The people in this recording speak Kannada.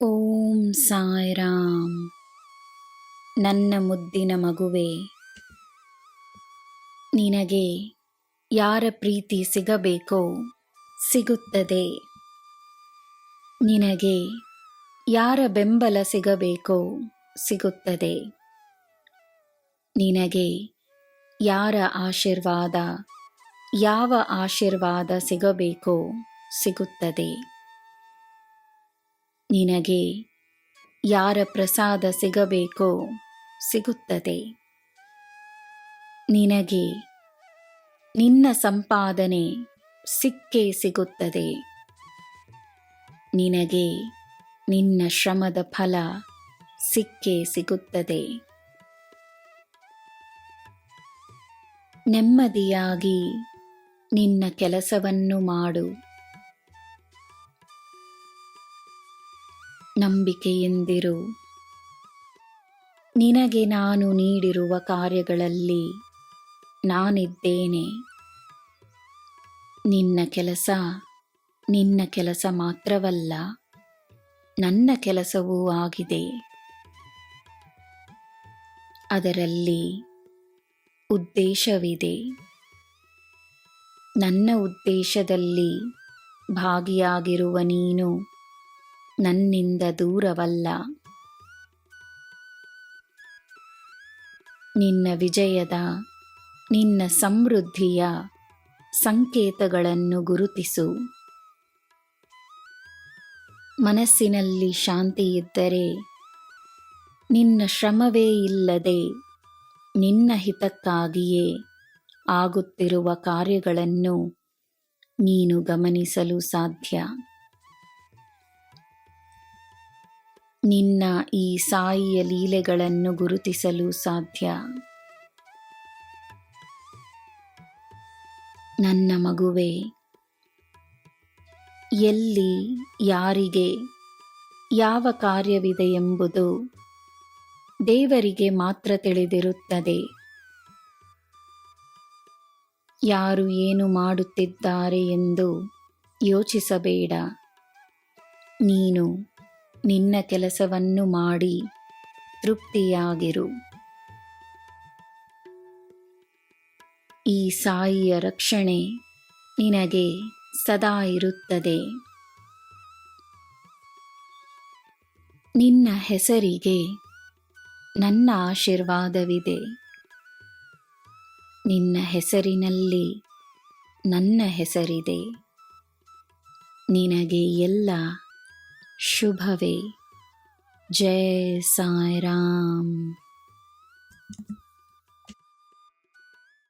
ಓಂ ಸಾಯಿರಾಮ್. ನನ್ನ ಮುದ್ದಿನ ಮಗುವೆ, ನಿನಗೆ ಯಾರ ಪ್ರೀತಿ ಸಿಗಬೇಕೋ ಸಿಗುತ್ತದೆ. ನಿನಗೆ ಯಾರ ಬೆಂಬಲ ಸಿಗಬೇಕೋ ಸಿಗುತ್ತದೆ. ನಿನಗೆ ಯಾರ ಆಶೀರ್ವಾದ, ಯಾವ ಆಶೀರ್ವಾದ ಸಿಗಬೇಕೋ ಸಿಗುತ್ತದೆ. ನಿನಗೆ ಯಾರ ಪ್ರಸಾದ ಸಿಗಬೇಕೋ ಸಿಗುತ್ತದೆ. ನಿನಗೆ ನಿನ್ನ ಸಂಪಾದನೆ ಸಿಕ್ಕೇ ಸಿಗುತ್ತದೆ. ನಿನಗೆ ನಿನ್ನ ಶ್ರಮದ ಫಲ ಸಿಕ್ಕೇ ಸಿಗುತ್ತದೆ. ನೆಮ್ಮದಿಯಾಗಿ ನಿನ್ನ ಕೆಲಸವನ್ನು ಮಾಡು. ನಂಬಿಕೆಯಿಂದಿರು. ನಿನಗೆ ನಾನು ನೀಡಿರುವ ಕಾರ್ಯಗಳಲ್ಲಿ ನಾನಿದ್ದೇನೆ. ನಿನ್ನ ಕೆಲಸ ಮಾತ್ರವಲ್ಲ, ನನ್ನ ಕೆಲಸವೂ ಆಗಿದೆ. ಅದರಲ್ಲಿ ಉದ್ದೇಶವಿದೆ. ನನ್ನ ಉದ್ದೇಶದಲ್ಲಿ ಭಾಗಿಯಾಗಿರುವ ನೀನು ನನ್ನಿಂದ ದೂರವಲ್ಲ. ನಿನ್ನ ವಿಜಯದ, ನಿನ್ನ ಸಮೃದ್ಧಿಯ ಸಂಕೇತಗಳನ್ನು ಗುರುತಿಸು. ಮನಸ್ಸಿನಲ್ಲಿ ಶಾಂತಿ ಇದ್ದರೆ ನಿನ್ನ ಶ್ರಮವೇ ಇಲ್ಲದೆ ನಿನ್ನ ಹಿತಕ್ಕಾಗಿಯೇ ಆಗುತ್ತಿರುವ ಕಾರ್ಯಗಳನ್ನು ನೀನು ಗಮನಿಸಲು ಸಾಧ್ಯ. ನಿನ್ನ ಈ ಸಾಯಿಯ ಲೀಲೆಗಳನ್ನು ಗುರುತಿಸಲು ಸಾಧ್ಯ. ನನ್ನ ಮಗುವೆ, ಎಲ್ಲಿ ಯಾರಿಗೆ ಯಾವ ಕಾರ್ಯವಿದೆ ಎಂಬುದು ದೇವರಿಗೆ ಮಾತ್ರ ತಿಳಿದಿರುತ್ತದೆ. ಯಾರು ಏನು ಮಾಡುತ್ತಿದ್ದಾರೆ ಎಂದು ಯೋಚಿಸಬೇಡ. ನೀನು ನಿನ್ನ ಕೆಲಸವನ್ನು ಮಾಡಿ ತೃಪ್ತಿಯಾಗಿರು. ಈ ಸಾಯಿಯ ರಕ್ಷಣೆ ನಿನಗೆ ಸದಾ ಇರುತ್ತದೆ. ನಿನ್ನ ಹೆಸರಿಗೆ ನನ್ನ ಆಶೀರ್ವಾದವಿದೆ. ನಿನ್ನ ಹೆಸರಿನಲ್ಲಿ ನನ್ನ ಹೆಸರಿದೆ. ನಿನಗೆ ಎಲ್ಲ ಶುಭವೇ. ಜೈ ಸಾಯಿರಾಮ್.